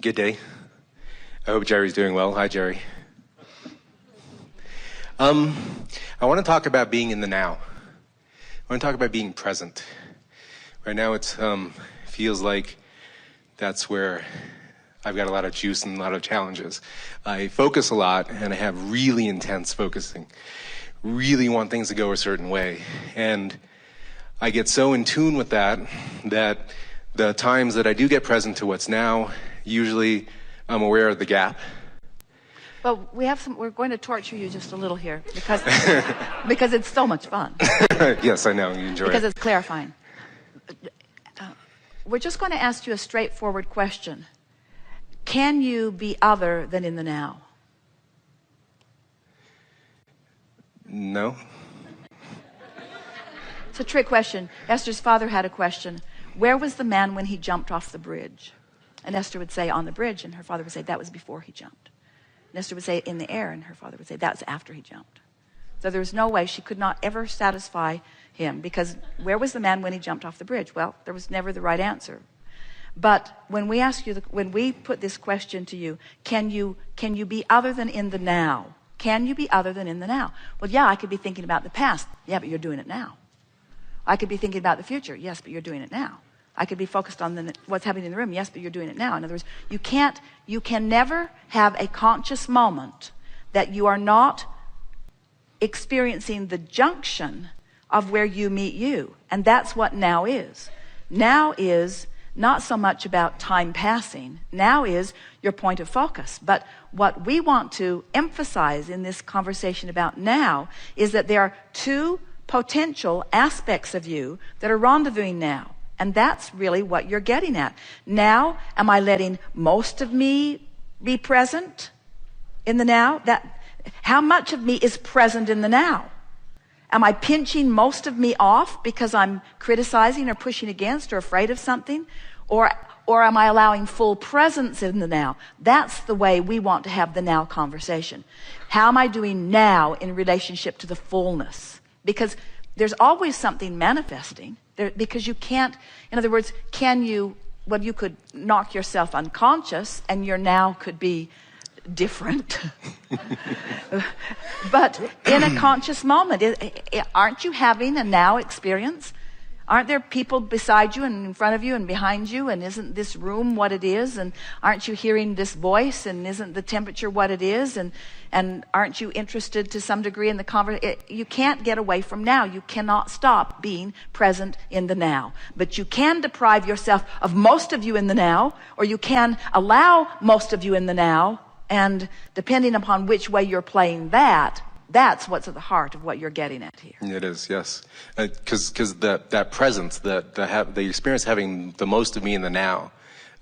Good day. I hope Jerry's doing well. Hi, Jerry. I want to talk about being in the now. I want to talk about being present. Right now, it feels like that's where I've got a lot of juice and a lot of challenges. I focus a lot, and I have really intense focusing. Really want things to go a certain way. And I get so in tune with that the times that I do get present to what's now, usually I'm aware of the gap. Well, we're going to torture you just a little here because it's so much fun. Yes, I know. You enjoy it. Because it's clarifying. We're just going to ask you a straightforward question. Can you be other than in the now? No. It's a trick question. Esther's father had a question. Where was the man when he jumped off the bridge? And Esther would say, on the bridge, and her father would say, that was before he jumped. And Esther would say, in the air, and her father would say, that was after he jumped. So there was no way she could not ever satisfy him, because where was the man when he jumped off the bridge? Well, there was never the right answer. But when we ask you, when we put this question to you, can you be other than in the now? Can you be other than in the now? Well, yeah, I could be thinking about the past. Yeah, but you're doing it now. I could be thinking about the future. Yes, but you're doing it now. I could be focused on what's happening in the room. Yes, but you're doing it now. In other words, you can never have a conscious moment that you are not experiencing the junction of where you meet you. And that's what now is. Now is not so much about time passing. Now is your point of focus. But what we want to emphasize in this conversation about now is that there are two potential aspects of you that are rendezvousing now. And that's really what you're getting at. Now, am I letting most of me be present in the now? How much of me is present in the now? Am I pinching most of me off because I'm criticizing or pushing against or afraid of something? Or am I allowing full presence in the now? That's the way we want to have the now conversation. How am I doing now in relationship to the fullness? Because there's always something manifesting. Because you can't, in other words, you could knock yourself unconscious and your now could be different. But in a conscious moment, aren't you having a now experience? Aren't there people beside you and in front of you and behind you? And isn't this room what it is? And aren't you hearing this voice? And isn't the temperature what it is? And aren't you interested to some degree in the conversation? You can't get away from now. You cannot stop being present in the now. But you can deprive yourself of most of you in the now, or you can allow most of you in the now. And depending upon which way you're playing that's what's at the heart of what you're getting at here. It is, yes. Because that presence, the experience having the most of me in the now.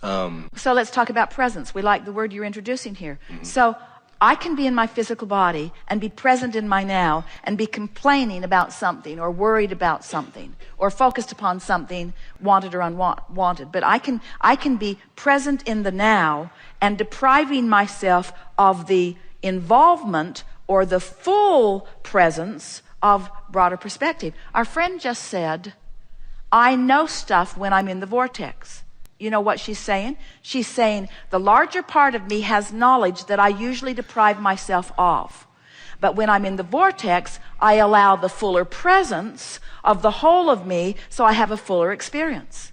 So let's talk about presence. We like the word you're introducing here. Mm-hmm. So I can be in my physical body and be present in my now and be complaining about something or worried about something or focused upon something, wanted or unwanted. But I can be present in the now and depriving myself of the involvement or the full presence of broader perspective. Our friend just said, I know stuff when I'm in the vortex. You know what she's saying? She's saying the larger part of me has knowledge that I usually deprive myself of. But when I'm in the vortex, I allow the fuller presence of the whole of me, so I have a fuller experience.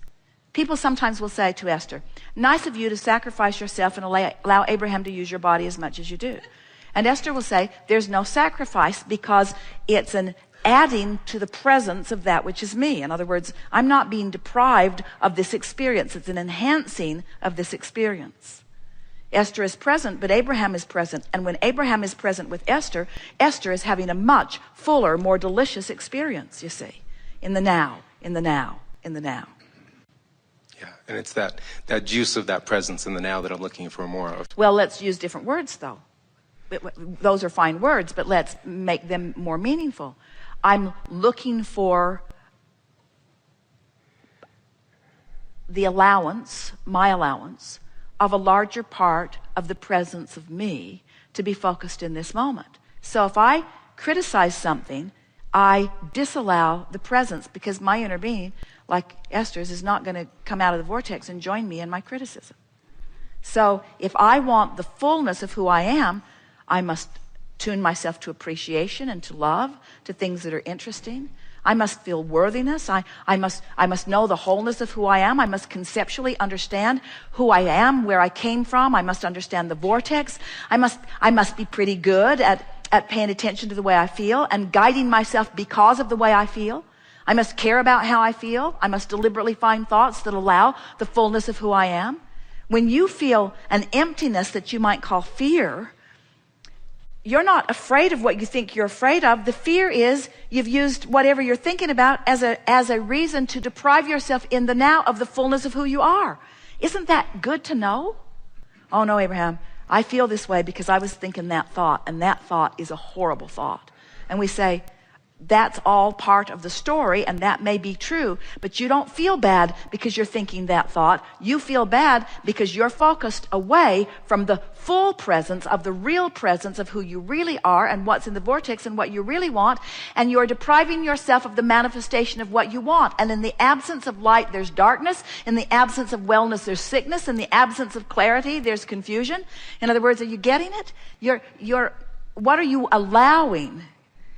People sometimes will say to Esther, nice of you to sacrifice yourself and allow Abraham to use your body as much as you do. And Esther will say, there's no sacrifice because it's an adding to the presence of that which is me. In other words, I'm not being deprived of this experience. It's an enhancing of this experience. Esther is present, but Abraham is present. And when Abraham is present with Esther, Esther is having a much fuller, more delicious experience, you see, in the now, in the now, in the now. Yeah, and it's that juice of that presence in the now that I'm looking for more of. Well, let's use different words, though. Those are fine words, but let's make them more meaningful. I'm looking for the allowance, my allowance, of a larger part of the presence of me to be focused in this moment. So if I criticize something, I disallow the presence because my inner being, like Esther's, is not going to come out of the vortex and join me in my criticism. So if I want the fullness of who I am, I must tune myself to appreciation and to love, to things that are interesting. I must feel worthiness. I must know the wholeness of who I am. I must conceptually understand who I am, where I came from. I must understand the vortex. I must be pretty good at paying attention to the way I feel and guiding myself because of the way I feel. I must care about how I feel. I must deliberately find thoughts that allow the fullness of who I am. When you feel an emptiness that you might call fear, you're not afraid of what you think you're afraid of. The fear is you've used whatever you're thinking about as a reason to deprive yourself in the now of the fullness of who you are. Isn't that good to know? Oh no, Abraham, I feel this way because I was thinking that thought, and that thought is a horrible thought. And we say, that's all part of the story, and that may be true, but you don't feel bad because you're thinking that thought. You feel bad because you're focused away from the full presence of the real presence of who you really are and what's in the vortex and what you really want, and you're depriving yourself of the manifestation of what you want. And in the absence of light, there's darkness. In the absence of wellness, there's sickness. In the absence of clarity, there's confusion. In other words, are you getting it? What are you allowing?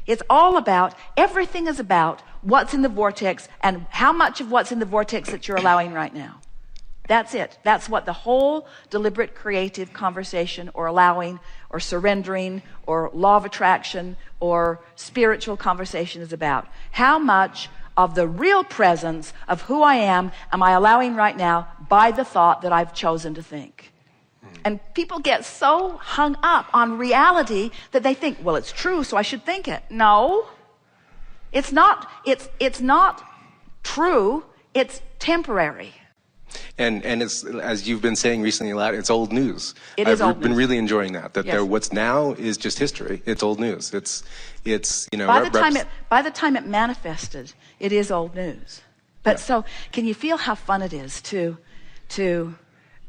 It's all about, everything is about what's in the vortex and how much of what's in the vortex that you're allowing right now. That's it. That's what the whole deliberate creative conversation or allowing or surrendering or law of attraction or spiritual conversation is about. How much of the real presence of who I am I allowing right now by the thought that I've chosen to think? And people get so hung up on reality that they think, well, it's true, so I should think it. No, it's not. It's not true. It's temporary. And it's, as you've been saying recently a lot, it's old news. I've been really enjoying that. Yes. What's now is just history. It's old news. It's By the time it manifested, it is old news. But so, can you feel how fun it is to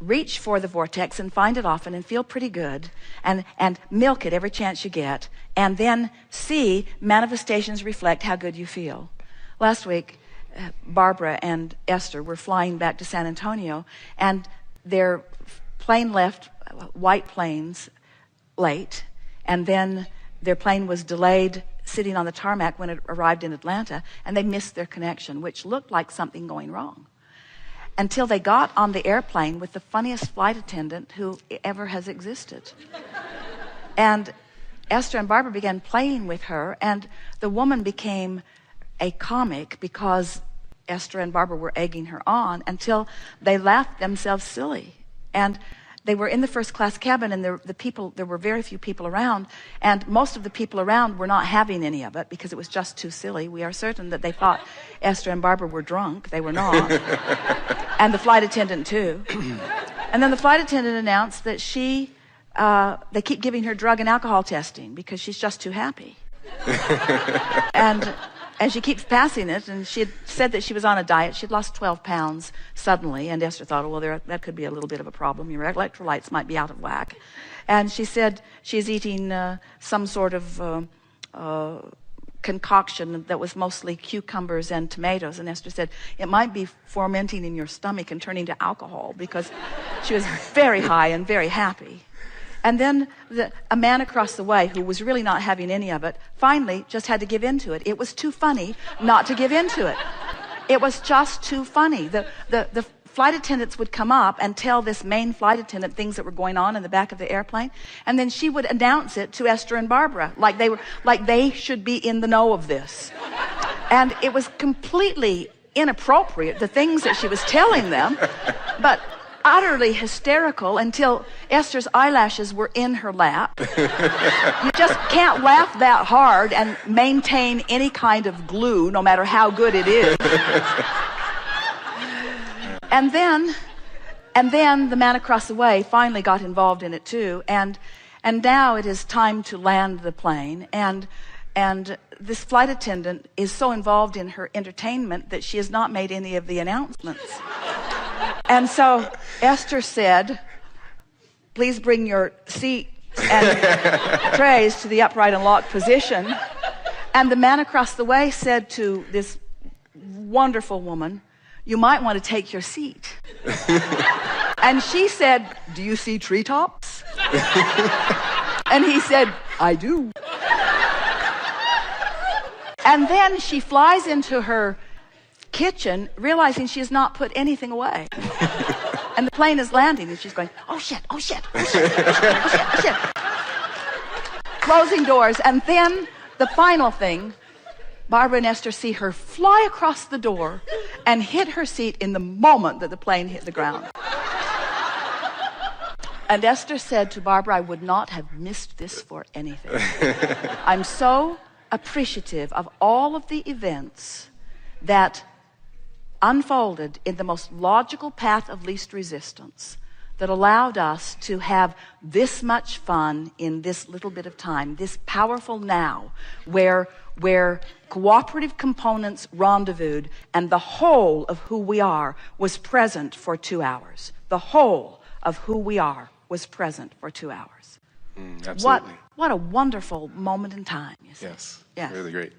reach for the vortex and find it often and feel pretty good and milk it every chance you get, and then see manifestations reflect how good you feel? Last week, Barbara and Esther were flying back to San Antonio, and their plane left White Plains late, and then their plane was delayed sitting on the tarmac when it arrived in Atlanta, and they missed their connection, which looked like something going wrong, until they got on the airplane with the funniest flight attendant who ever has existed. And Esther and Barbara began playing with her, and the woman became a comic because Esther and Barbara were egging her on until they laughed themselves silly. And they were in the first class cabin, and there were very few people around, and most of the people around were not having any of it because it was just too silly. We are certain that they thought Esther and Barbara were drunk. They were not. And the flight attendant too. And then the flight attendant announced that they keep giving her drug and alcohol testing because she's just too happy. And she keeps passing it, and she had said that she was on a diet. She'd lost 12 pounds suddenly, and Esther thought, well, that could be a little bit of a problem. Your electrolytes might be out of whack. And she said she's eating some sort of concoction that was mostly cucumbers and tomatoes. And Esther said, it might be fermenting in your stomach and turning to alcohol, because she was very high and very happy. And then a man across the way, who was really not having any of it, finally just had to give in to it. It was too funny not to give in to it. It was just too funny. The flight attendants would come up and tell this main flight attendant things that were going on in the back of the airplane, and then she would announce it to Esther and Barbara like they should be in the know of this. And it was completely inappropriate, the things that she was telling them, but utterly hysterical until Esther's eyelashes were in her lap. You just can't laugh that hard and maintain any kind of glue, no matter how good it is. And then the man across the way finally got involved in it too, and now it is time to land the plane, and this flight attendant is so involved in her entertainment that she has not made any of the announcements. And so Esther said, please bring your seat and trays to the upright and locked position. And the man across the way said to this wonderful woman, you might want to take your seat. And she said, "Do you see treetops?" And he said, "I do." And then she flies into her kitchen, realizing she has not put anything away. And the plane is landing, and she's going, "Oh shit, oh shit, oh shit, oh shit, oh shit, oh shit." Closing doors. And then the final thing, Barbara and Esther see her fly across the door and hit her seat in the moment that the plane hit the ground. And Esther said to Barbara, "I would not have missed this for anything." I'm so appreciative of all of the events that unfolded in the most logical path of least resistance that allowed us to have this much fun in this little bit of time, this powerful now, where cooperative components rendezvoused and the whole of who we are was present for 2 hours. The whole of who we are was present for 2 hours. Absolutely. What a wonderful moment in time, you see. Yes. Yes. Really great.